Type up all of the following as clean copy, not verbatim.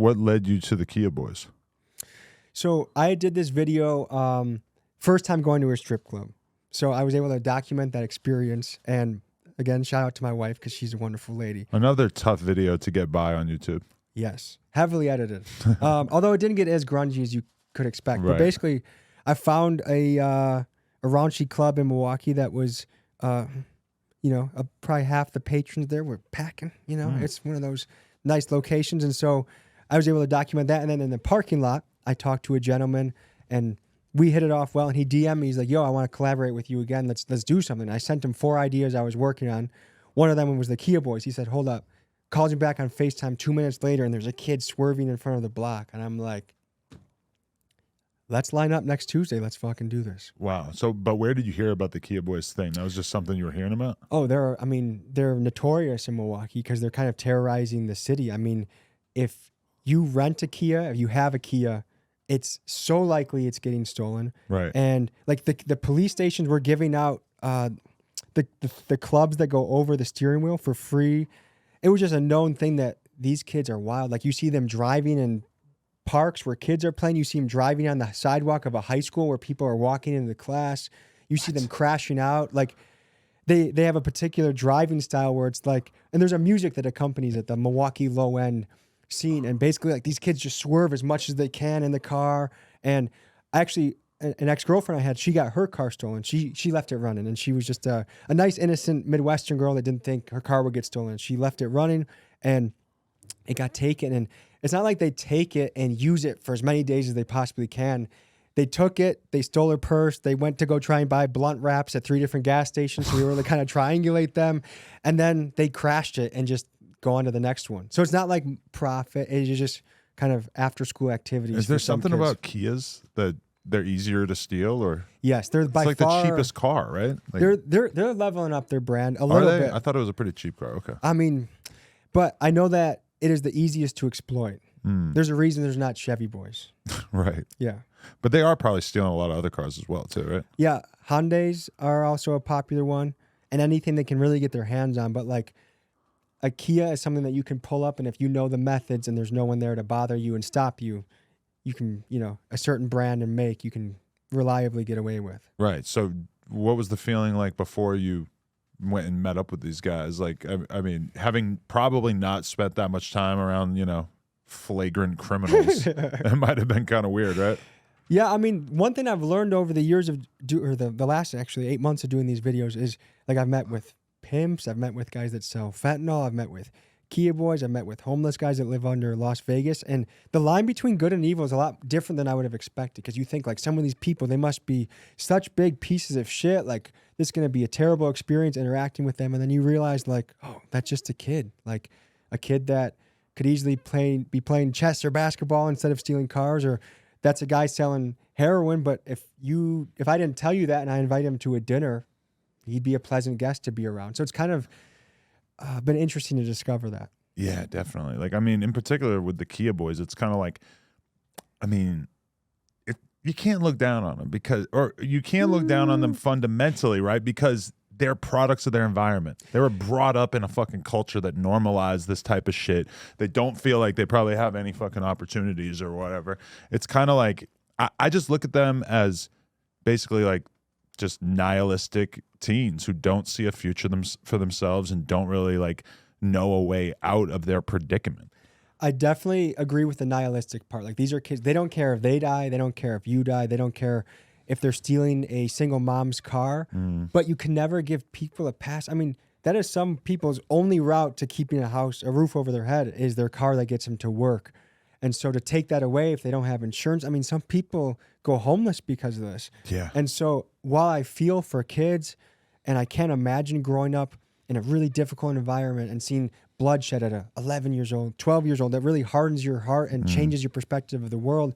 what led you to the Kia Boys? So I did this video first time going to a strip club. So I was able to document that experience. And again, shout out to my wife because she's a wonderful lady. Another tough video to get by on YouTube. Yes, heavily edited. Although it didn't get as grungy as you could expect. Right. But basically, I found a raunchy club in Milwaukee that was, probably half the patrons there were packing. It's one of those nice locations. And so I was able to document that. And then in the parking lot, I talked to a gentleman and we hit it off well. And he DM'd me. He's like, yo, I want to collaborate with you again. Let's do something. I sent him 4 ideas I was working on. One of them was the Kia Boys. He said, hold up. Calls me back on FaceTime 2 minutes later, and there's a kid swerving in front of the block. And I'm like, let's line up next Tuesday. Let's fucking do this. Wow. So, but where did you hear about the Kia Boys thing? That was just something you were hearing about? Oh, they're notorious in Milwaukee because they're kind of terrorizing the city. I mean, if you rent a Kia, if you have a Kia, it's so likely it's getting stolen. Right. And like the police stations were giving out the clubs that go over the steering wheel for free. It was just a known thing that these kids are wild. Like you see them driving in parks where kids are playing. You see them driving on the sidewalk of a high school where people are walking into the class. You see them crashing out. Like they have a particular driving style where it's like, and there's a music that accompanies it, the Milwaukee low end scene. And basically like these kids just swerve as much as they can in the car. And actually an ex-girlfriend I had, she got her car stolen. She left it running, and she was just a nice, innocent Midwestern girl that didn't think her car would get stolen. She left it running, and it got taken. And it's not like they take it and use it for as many days as they possibly can. They took it, they stole her purse, they went to go try and buy blunt wraps at 3 different gas stations, so we were to kind of triangulate them, and then they crashed it and just go on to the next one. So it's not like profit, it's just kind of after-school activities. Is there something about Kias that they're easier to steal, or yes, they're by like far the cheapest car, right? Like, they're leveling up their brand a little bit. I thought it was a pretty cheap car. Okay. I mean, but I know that it is the easiest to exploit. There's a reason there's not Chevy Boys. Right. Yeah. But they are probably stealing a lot of other cars as well, too, right? Yeah, Hyundais are also a popular one, and anything they can really get their hands on. But like a Kia is something that you can pull up, and if you know the methods and there's no one there to bother you and stop you, you can, a certain brand and make you can reliably get away with. Right. So what was the feeling like before you went and met up with these guys? Like, I mean, having probably not spent that much time around, flagrant criminals, it might have been kind of weird, right? Yeah, I mean, one thing I've learned over the years of the last actually 8 months of doing these videos is like I've met with pimps, I've met with guys that sell fentanyl, I've met with Kia Boys, I've met with homeless guys that live under Las Vegas, and the line between good and evil is a lot different than I would have expected, because you think like some of these people, they must be such big pieces of shit, like this is going to be a terrible experience interacting with them, and then you realize like, oh, that's just a kid, like a kid that could easily be playing chess or basketball instead of stealing cars, or that's a guy selling heroin, but if I didn't tell you that and I invite him to a dinner, he'd be a pleasant guest to be around. So it's kind of been interesting to discover that. Yeah, definitely. Like, I mean, in particular with the Kia Boys, it's kind of like, I mean, you can't look down on them you can't look down on them fundamentally, right? Because they're products of their environment. They were brought up in a fucking culture that normalized this type of shit. They don't feel like they probably have any fucking opportunities or whatever. It's kind of like, I just look at them as basically like just nihilistic teens who don't see a future for themselves and don't really like know a way out of their predicament. I definitely agree with the nihilistic part. Like, these are kids, they don't care if they die, they don't care if you die, they don't care if they're stealing a single mom's car, but you can never give people a pass. I mean, that is some people's only route to keeping a roof over their head is their car that gets them to work. And so to take that away if they don't have insurance, I mean, some people go homeless because of this. Yeah. And so while I feel for kids, and I can't imagine growing up in a really difficult environment and seeing bloodshed at 11 years old, 12 years old, that really hardens your heart and changes your perspective of the world,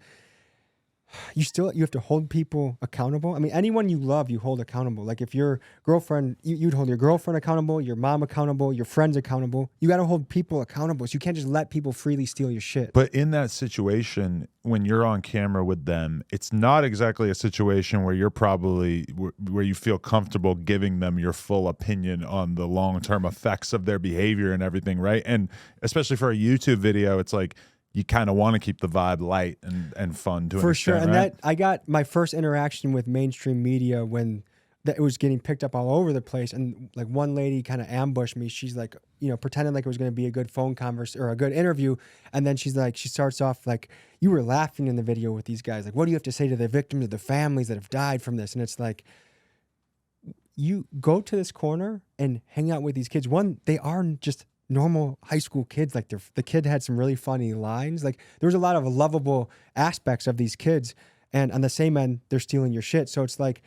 you have to hold people accountable. I mean, anyone you love, you hold accountable. Like if your girlfriend, you'd hold your girlfriend accountable, your mom accountable, your friends accountable. You got to hold people accountable. So you can't just let people freely steal your shit. But in that situation, when you're on camera with them, it's not exactly a situation where where you feel comfortable giving them your full opinion on the long-term effects of their behavior and everything, right? And especially for a YouTube video, it's like, you kind of want to keep the vibe light and fun to an For sure. extent, And right? that I got my first interaction with mainstream media when it was getting picked up all over the place. And like one lady kind of ambushed me. She's like, you know, pretending like it was going to be a good phone conversation or a good interview. And then she's like, she starts off like, you were laughing in the video with these guys. Like, what do you have to say to the victims, of the families that have died from this? And it's like, you go to this corner and hang out with these kids. One, they are just normal high school kids. Like the kid had some really funny lines. Like there was a lot of lovable aspects of these kids. And on the same end, they're stealing your shit. So it's like,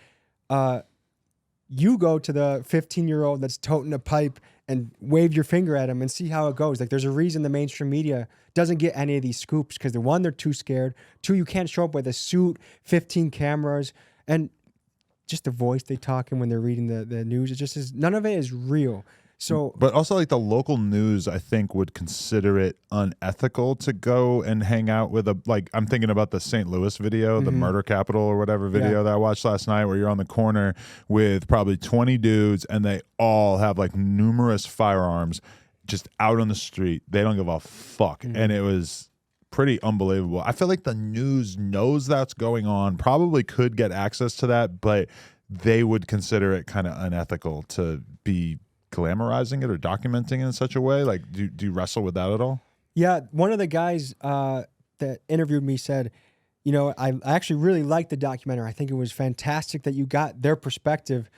you go to the 15-year-old that's toting a pipe and wave your finger at him and see how it goes. Like there's a reason the mainstream media doesn't get any of these scoops because one, they're too scared. Two, you can't show up with a suit, 15 cameras, and just the voice they talk in when they're reading the news. It just is, none of it is real. So, But also, like, the local news, I think, would consider it unethical to go and hang out with like, I'm thinking about the St. Louis video, the murder capital or whatever video that I watched last night, where you're on the corner with probably 20 dudes and they all have like numerous firearms just out on the street. They don't give a fuck. And it was pretty unbelievable. I feel like the news knows that's going on, probably could get access to that, but they would consider it kind of unethical to be glamorizing it or documenting it in such a way. Like, do you wrestle with that at all? yeah, one of the guys that interviewed me said, you know, I actually really liked the documentary. I think it was fantastic that you got their perspective.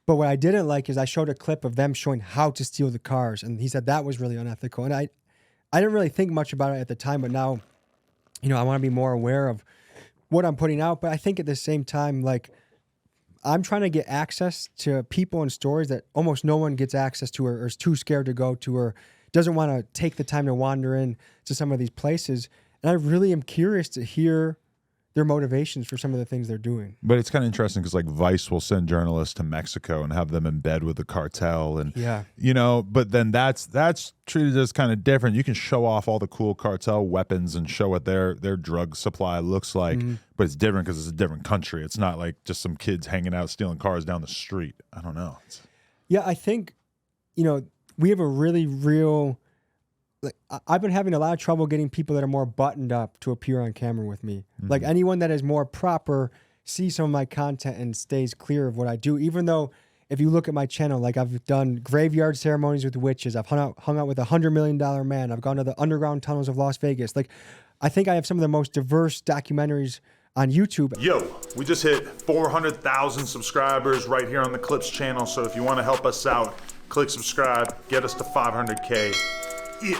But what I didn't like is I showed a clip of them showing how to steal the cars. And he said that was really unethical. And I didn't really think much about it at the time, but now, you know, I want to be more aware of what I'm putting out. But I think at the same time, like, I'm trying to get access to people and stories that almost no one gets access to or is too scared to go to or doesn't want to take the time to wander in to some of these places. And I really am curious to hear their motivations for some of the things they're doing. But it's kind of interesting because like Vice will send journalists to Mexico and have them in bed with the cartel, and you know, but then that's treated as kind of different. You can show off all the cool cartel weapons and show what their drug supply looks like, but it's different because it's a different country. It's not like just some kids hanging out stealing cars down the street. I don't know. Yeah, I think, you know, we have a really real. Like, I've been having a lot of trouble getting people that are more buttoned up to appear on camera with me. Like anyone that is more proper sees some of my content and stays clear of what I do. Even though if you look at my channel, like I've done graveyard ceremonies with witches. I've hung out with $100 million man. I've gone to the underground tunnels of Las Vegas. Like I think I have some of the most diverse documentaries on YouTube. Yo, we just hit 400,000 subscribers right here on the Clips channel. So if you want to help us out, click subscribe, get us to 500K. Yeah.